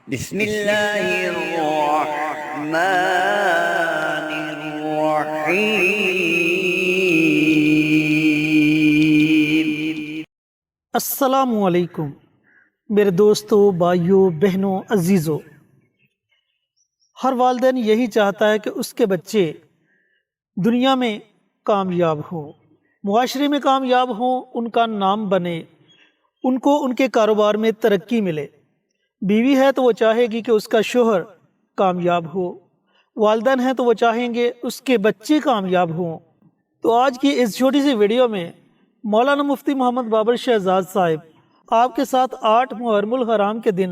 بسم اللہ الرحمن الرحیم۔ السلام علیکم میرے دوستوں، بھائیوں، بہنوں، عزیزوں۔ ہر والدین یہی چاہتا ہے کہ اس کے بچے دنیا میں کامیاب ہوں، معاشرے میں کامیاب ہوں، ان کا نام بنے، ان کو ان کے کاروبار میں ترقی ملے۔ بیوی ہے تو وہ چاہے گی کہ اس کا شوہر کامیاب ہو، والدین ہیں تو وہ چاہیں گے اس کے بچے کامیاب ہوں۔ تو آج کی اس چھوٹی سی ویڈیو میں مولانا مفتی محمد بابر شہزاد صاحب آپ کے ساتھ 8 محرم الحرام کے دن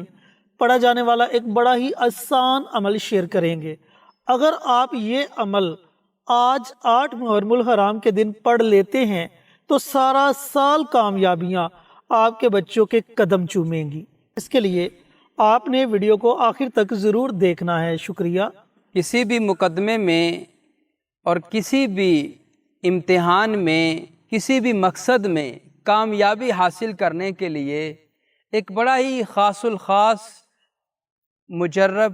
پڑھا جانے والا ایک بڑا ہی آسان عمل شیئر کریں گے۔ اگر آپ یہ عمل آج 8 محرم الحرام کے دن پڑھ لیتے ہیں تو سارا سال کامیابیاں آپ کے بچوں کے قدم چومیں گی۔ اس کے لیے آپ نے ویڈیو کو آخر تک ضرور دیکھنا ہے۔ شکریہ۔ کسی بھی مقدمے میں اور کسی بھی امتحان میں، کسی بھی مقصد میں کامیابی حاصل کرنے کے لیے ایک بڑا ہی خاص الخاص، مجرب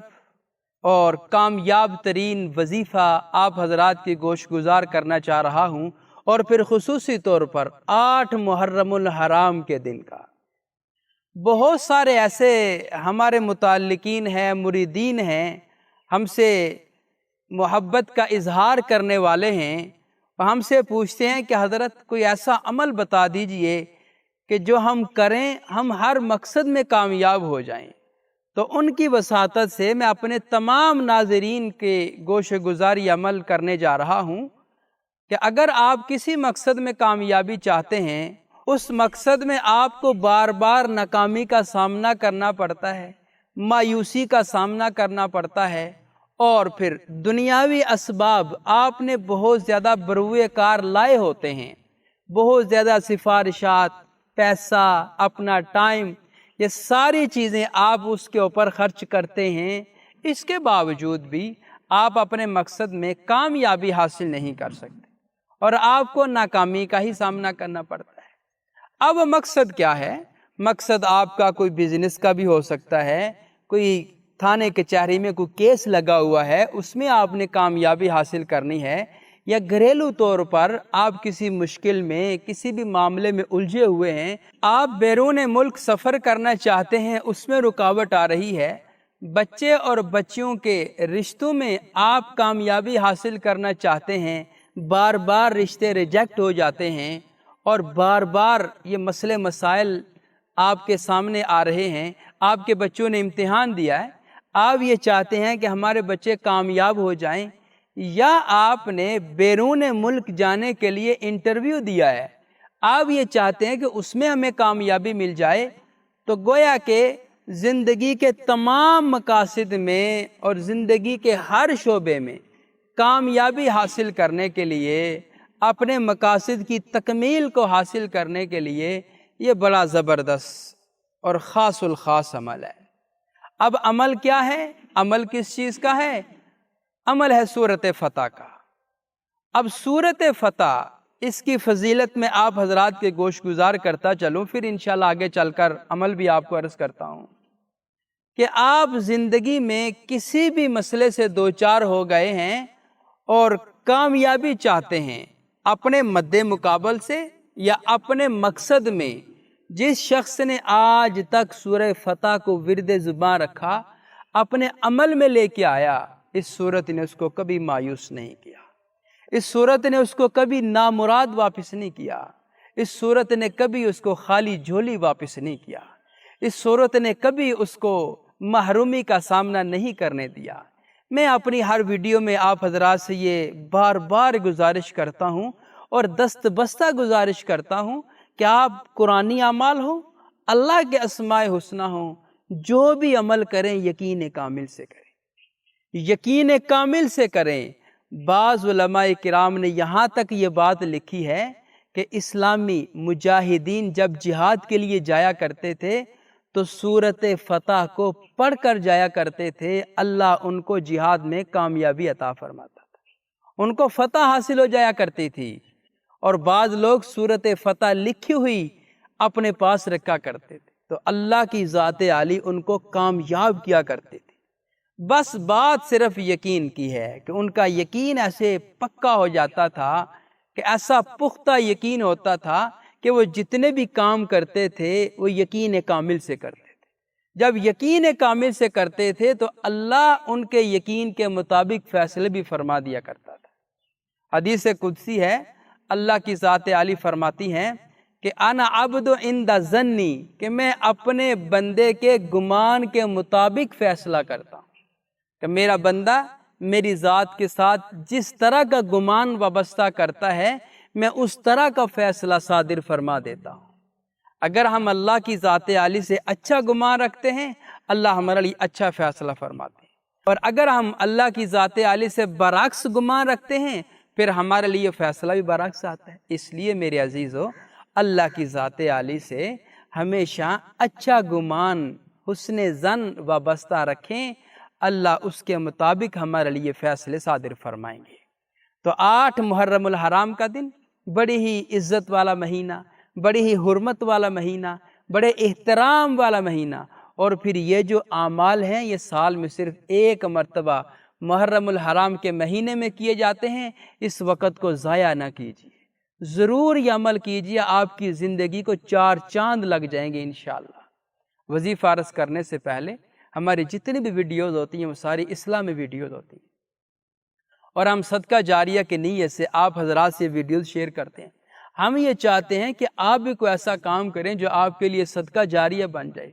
اور کامیاب ترین وظیفہ آپ حضرات کی گوش گزار کرنا چاہ رہا ہوں، اور پھر خصوصی طور پر 8 محرم الحرام کے دن کا۔ بہت سارے ایسے ہمارے متعلقین ہیں، مریدین ہیں، ہم سے محبت کا اظہار کرنے والے ہیں، ہم سے پوچھتے ہیں کہ حضرت کوئی ایسا عمل بتا دیجئے کہ جو ہم کریں ہم ہر مقصد میں کامیاب ہو جائیں۔ تو ان کی وساطت سے میں اپنے تمام ناظرین کے گوش گزاری عمل کرنے جا رہا ہوں کہ اگر آپ کسی مقصد میں کامیابی چاہتے ہیں، اس مقصد میں آپ کو بار بار ناکامی کا سامنا کرنا پڑتا ہے، مایوسی کا سامنا کرنا پڑتا ہے، اور پھر دنیاوی اسباب آپ نے بہت زیادہ بروئے کار لائے ہوتے ہیں، بہت زیادہ سفارشات، پیسہ، اپنا ٹائم، یہ ساری چیزیں آپ اس کے اوپر خرچ کرتے ہیں، اس کے باوجود بھی آپ اپنے مقصد میں کامیابی حاصل نہیں کر سکتے اور آپ کو ناکامی کا ہی سامنا کرنا پڑتا ہے۔ اب مقصد کیا ہے؟ مقصد آپ کا کوئی بزنس کا بھی ہو سکتا ہے، کوئی تھانے کچہری میں کوئی کیس لگا ہوا ہے، اس میں آپ نے کامیابی حاصل کرنی ہے، یا گھریلو طور پر آپ کسی مشکل میں، کسی بھی معاملے میں الجھے ہوئے ہیں، آپ بیرون ملک سفر کرنا چاہتے ہیں، اس میں رکاوٹ آ رہی ہے، بچے اور بچیوں کے رشتوں میں آپ کامیابی حاصل کرنا چاہتے ہیں، بار بار رشتے ریجیکٹ ہو جاتے ہیں، اور بار بار یہ مسئلے مسائل آپ کے سامنے آ رہے ہیں، آپ کے بچوں نے امتحان دیا ہے، آپ یہ چاہتے ہیں کہ ہمارے بچے کامیاب ہو جائیں، یا آپ نے بیرون ملک جانے کے لیے انٹرویو دیا ہے، آپ یہ چاہتے ہیں کہ اس میں ہمیں کامیابی مل جائے، تو گویا کہ زندگی کے تمام مقاصد میں اور زندگی کے ہر شعبے میں کامیابی حاصل کرنے کے لیے، اپنے مقاصد کی تکمیل کو حاصل کرنے کے لیے یہ بڑا زبردست اور خاص الخاص عمل ہے۔ اب عمل کیا ہے؟ عمل کس چیز کا ہے؟ عمل ہے سورۃ فتح کا۔ اب سورۃ فتح، اس کی فضیلت میں آپ حضرات کے گوش گزار کرتا چلوں، پھر انشاءاللہ آگے چل کر عمل بھی آپ کو عرض کرتا ہوں کہ آپ زندگی میں کسی بھی مسئلے سے دوچار ہو گئے ہیں اور کامیابی چاہتے ہیں اپنے مد مقابل سے یا اپنے مقصد میں، جس شخص نے آج تک سورہ فتح کو ورد زبان رکھا، اپنے عمل میں لے کے آیا، اس سورت نے اس کو کبھی مایوس نہیں کیا، اس سورت نے اس کو کبھی نامراد واپس نہیں کیا، اس سورت نے کبھی اس کو خالی جھولی واپس نہیں کیا، اس سورت نے کبھی اس کو محرومی کا سامنا نہیں کرنے دیا۔ میں اپنی ہر ویڈیو میں آپ حضرات سے یہ بار بار گزارش کرتا ہوں اور دست بستہ گزارش کرتا ہوں کہ آپ قرآنی اعمال ہوں، اللہ کے اسماء حسنہ ہوں، جو بھی عمل کریں یقین کامل سے کریں، یقین کامل سے کریں۔ بعض علماء کرام نے یہاں تک یہ بات لکھی ہے کہ اسلامی مجاہدین جب جہاد کے لیے جایا کرتے تھے تو سورۃ فتح کو پڑھ کر جایا کرتے تھے، اللہ ان کو جہاد میں کامیابی عطا فرماتا تھا، ان کو فتح حاصل ہو جایا کرتی تھی۔ اور بعض لوگ سورۃ فتح لکھی ہوئی اپنے پاس رکھا کرتے تھے، تو اللہ کی ذات عالی ان کو کامیاب کیا کرتے تھے۔ بس بات صرف یقین کی ہے کہ ان کا یقین ایسے پکا ہو جاتا تھا کہ ایسا پختہ یقین ہوتا تھا کہ وہ جتنے بھی کام کرتے تھے وہ یقین کامل سے کرتے تھے۔ جب یقین کامل سے کرتے تھے تو اللہ ان کے یقین کے مطابق فیصلے بھی فرما دیا کرتا تھا۔ حدیث قدسی ہے، اللہ کی ذات عالی فرماتی ہیں کہ انا عبد عند ظنی، کہ میں اپنے بندے کے گمان کے مطابق فیصلہ کرتا ہوں، کہ میرا بندہ میری ذات کے ساتھ جس طرح کا گمان وابستہ کرتا ہے میں اس طرح کا فیصلہ صادر فرما دیتا ہوں۔ اگر ہم اللہ کی ذات عالی سے اچھا گمان رکھتے ہیں، اللہ ہمارے لیے اچھا فیصلہ فرماتے ہیں، اور اگر ہم اللہ کی ذات عالی سے برعکس گمان رکھتے ہیں پھر ہمارے لیے فیصلہ بھی برعکس آتا ہے۔ اس لیے میرے عزیزو، اللہ کی ذات عالی سے ہمیشہ اچھا گمان، حسن ظن وابستہ رکھیں، اللہ اس کے مطابق ہمارے لیے فیصلے صادر فرمائیں گے۔ تو 8 محرم الحرام کا دن بڑی ہی عزت والا مہینہ، بڑی ہی حرمت والا مہینہ، بڑے احترام والا مہینہ، اور پھر یہ جو اعمال ہیں یہ سال میں صرف ایک مرتبہ محرم الحرام کے مہینے میں کیے جاتے ہیں۔ اس وقت کو ضائع نہ کیجیے، ضرور یہ عمل کیجیے، آپ کی زندگی کو 4 چاند لگ جائیں گے انشاءاللہ۔ وظیفہ عرض کرنے سے پہلے ہماری جتنی بھی ویڈیوز ہوتی ہیں وہ ساری اسلامی ویڈیوز ہوتی ہیں، اور ہم صدقہ جاریہ کے نیت سے آپ حضرات سے ویڈیوز شیئر کرتے ہیں۔ ہم یہ چاہتے ہیں کہ آپ بھی کوئی ایسا کام کریں جو آپ کے لیے صدقہ جاریہ بن جائے۔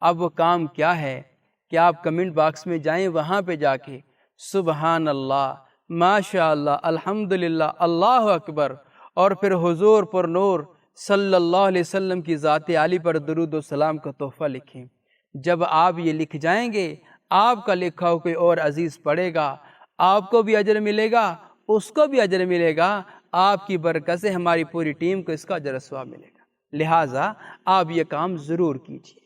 اب وہ کام کیا ہے کہ آپ کمنٹ باکس میں جائیں، وہاں پہ جا کے سبحان اللہ، ماشاء اللہ، الحمدللہ، اللہ اکبر، اور پھر حضور پر نور صلی اللہ علیہ وسلم کی ذات عالی پر درود و سلام کا تحفہ لکھیں۔ جب آپ یہ لکھ جائیں گے، آپ کا لکھا ہو کوئی اور عزیز پڑھے گا، آپ کو بھی اجر ملے گا، اس کو بھی اجر ملے گا، آپ کی برکت سے ہماری پوری ٹیم کو اس کا اجر و ثواب ملے گا۔ لہٰذا آپ یہ کام ضرور کیجیے۔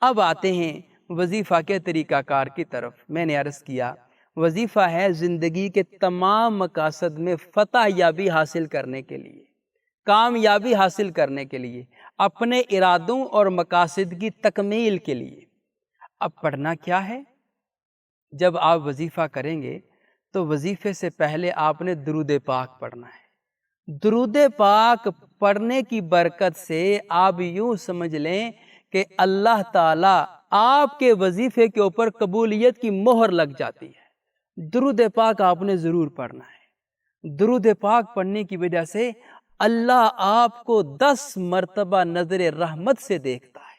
اب آتے ہیں وظیفہ کے طریقہ کار کی طرف۔ میں نے عرض کیا وظیفہ ہے زندگی کے تمام مقاصد میں فتح یابی حاصل کرنے کے لیے، کامیابی حاصل کرنے کے لیے، اپنے ارادوں اور مقاصد کی تکمیل کے لیے۔ اب پڑھنا کیا ہے؟ جب آپ وظیفہ کریں گے تو وظیفے سے پہلے آپ نے درود پاک پڑھنا ہے۔ درود پاک پڑھنے کی برکت سے آپ یوں سمجھ لیں کہ اللہ تعالیٰ آپ کے وظیفے کے اوپر قبولیت کی مہر لگ جاتی ہے۔ درود پاک آپ نے ضرور پڑھنا ہے۔ درود پاک پڑھنے کی وجہ سے اللہ آپ کو 10 مرتبہ نظر رحمت سے دیکھتا ہے،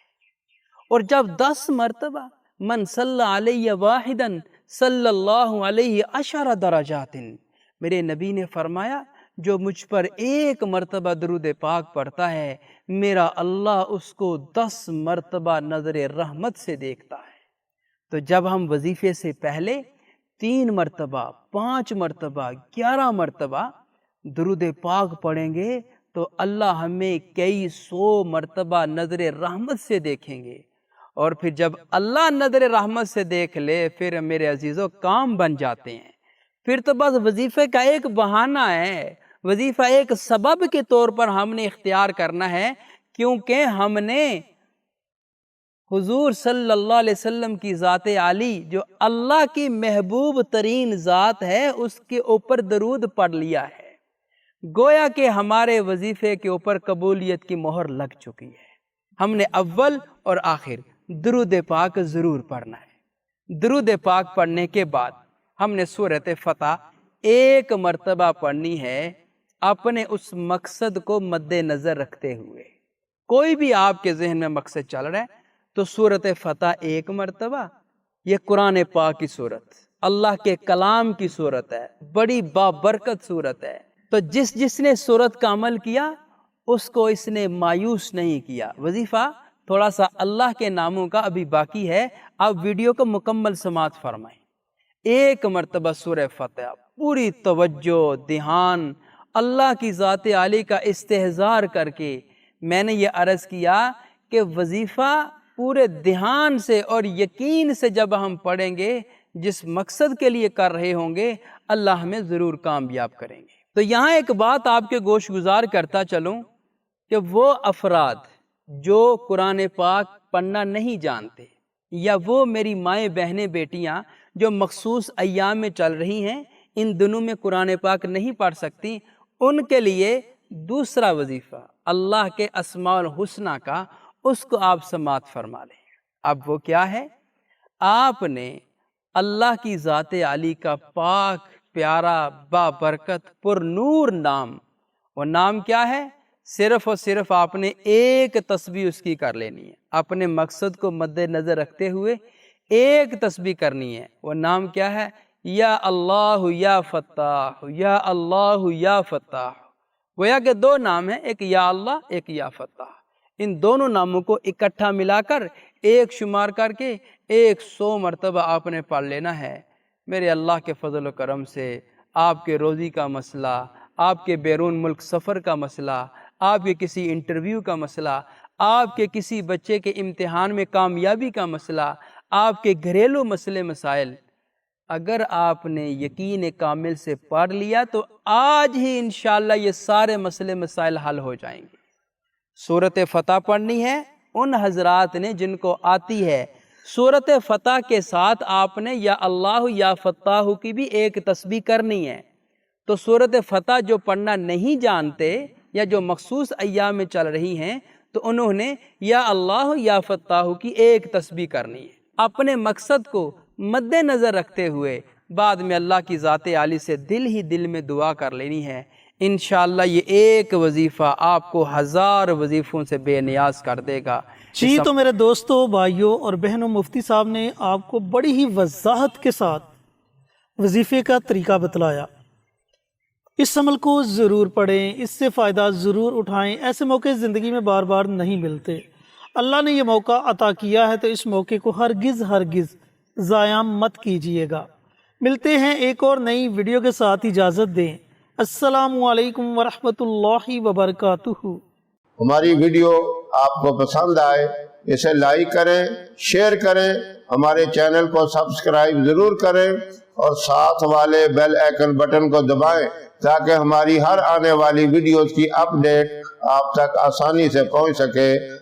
اور جب 10 مرتبہ من صلی علیہ واحدا صلی اللہ علیہ 10 درجات، میرے نبی نے فرمایا جو مجھ پر 1 مرتبہ درود پاک پڑھتا ہے میرا اللہ اس کو 10 مرتبہ نظر رحمت سے دیکھتا ہے۔ تو جب ہم وظیفے سے پہلے 3 مرتبہ، 5 مرتبہ، 11 مرتبہ درود پاک پڑھیں گے تو اللہ ہمیں کئی 100 مرتبہ نظر رحمت سے دیکھیں گے، اور پھر جب اللہ نظر رحمت سے دیکھ لے پھر میرے عزیزوں کام بن جاتے ہیں۔ پھر تو بس وظیفے کا ایک بہانہ ہے، وظیفہ ایک سبب کے طور پر ہم نے اختیار کرنا ہے، کیونکہ ہم نے حضور صلی اللہ علیہ وسلم کی ذات عالی جو اللہ کی محبوب ترین ذات ہے اس کے اوپر درود پڑھ لیا ہے، گویا کہ ہمارے وظیفے کے اوپر قبولیت کی مہر لگ چکی ہے۔ ہم نے اول اور آخر درود پاک ضرور پڑھنا ہے۔ درود پاک پڑھنے کے بعد ہم نے سورۃ فتح 1 مرتبہ پڑھنی ہے، اپنے اس مقصد کو مد نظر رکھتے ہوئے۔ کوئی بھی آپ کے ذہن میں مقصد چل رہا ہے تو سورۃ فتح 1 مرتبہ، یہ قرآن پاک کی صورت، اللہ کے کلام کی صورت ہے، بڑی بابرکت صورت ہے۔ تو جس نے صورت کا عمل کیا اس کو اس نے مایوس نہیں کیا۔ وظیفہ تھوڑا سا اللہ کے ناموں کا ابھی باقی ہے، آپ ویڈیو کو مکمل سماعت فرمائیں۔ 1 مرتبہ سورہ فتح، پوری توجہ، دھیان، اللہ کی ذات عالی کا استحضار کر کے میں نے یہ عرض کیا کہ وظیفہ پورے دھیان سے اور یقین سے جب ہم پڑھیں گے، جس مقصد کے لیے کر رہے ہوں گے، اللہ ہمیں ضرور کامیاب کریں گے۔ تو یہاں ایک بات آپ کے گوش گزار کرتا چلوں کہ وہ افراد جو قرآن پاک پڑھنا نہیں جانتے، یا وہ میری مائیں بہنیں بیٹیاں جو مخصوص ایام میں چل رہی ہیں، ان دنوں میں قرآن پاک نہیں پڑھ سکتی، ان کے لیے دوسرا وظیفہ اللہ کے اسماء الحسنہ کا، اس کو آپ سماعت فرما لیں۔ اب وہ کیا ہے؟ آپ نے اللہ کی ذات عالی کا پاک پیارا بابرکت پر نور نام، وہ نام کیا ہے؟ صرف اور صرف آپ نے ایک تسبیح اس کی کر لینی ہے، اپنے مقصد کو مد نظر رکھتے ہوئے ایک تسبیح کرنی ہے۔ وہ نام کیا ہے؟ یا اللہ یا فتاح، یا اللہ یا فتاح۔ گویا کہ دو نام ہیں، ایک یا اللہ، ایک یا فتاح۔ ان دونوں ناموں کو اکٹھا ملا کر ایک شمار کر کے 100 مرتبہ آپ نے پڑھ لینا ہے۔ میرے اللہ کے فضل و کرم سے آپ کے روزی کا مسئلہ، آپ کے بیرون ملک سفر کا مسئلہ، آپ کے کسی انٹرویو کا مسئلہ، آپ کے کسی بچے کے امتحان میں کامیابی کا مسئلہ، آپ کے گھریلو مسئلے مسائل، اگر آپ نے یقین کامل سے پڑھ لیا تو آج ہی انشاءاللہ یہ سارے مسئلے مسائل حل ہو جائیں گے۔ سورۃ فتح پڑھنی ہے ان حضرات نے جن کو آتی ہے، سورۃ فتح کے ساتھ آپ نے یا اللہ یا فتاح کی بھی ایک تسبیح کرنی ہے۔ تو سورۃ فتح جو پڑھنا نہیں جانتے یا جو مخصوص ایام میں چل رہی ہیں، تو انہوں نے یا اللہ یا فتاح کی ایک تسبیح کرنی ہے، اپنے مقصد کو مد نظر رکھتے ہوئے بعد میں اللہ کی ذات عالی سے دل ہی دل میں دعا کر لینی ہے۔ انشاءاللہ یہ ایک وظیفہ آپ کو 1000 وظیفوں سے بے نیاز کر دے گا۔ جی تو میرے دوستوں، بھائیوں اور بہنوں، مفتی صاحب نے آپ کو بڑی ہی وضاحت کے ساتھ وظیفے کا طریقہ بتلایا۔ اس عمل کو ضرور پڑھیں، اس سے فائدہ ضرور اٹھائیں۔ ایسے موقع زندگی میں بار بار نہیں ملتے، اللہ نے یہ موقع عطا کیا ہے تو اس موقع کو ہرگز ضائع مت کیجیے گا۔ ملتے ہیں ایک اور نئی ویڈیو کے ساتھ، اجازت دیں۔ السلام علیکم ورحمۃ اللہ وبرکاتہ۔ ہماری ویڈیو آپ کو پسند آئے اسے لائک کریں، شیئر کریں، ہمارے چینل کو سبسکرائب ضرور کریں اور ساتھ والے بیل آئیکن بٹن کو دبائیں تاکہ ہماری ہر آنے والی ویڈیوز کی اپڈیٹ آپ تک آسانی سے پہنچ سکے۔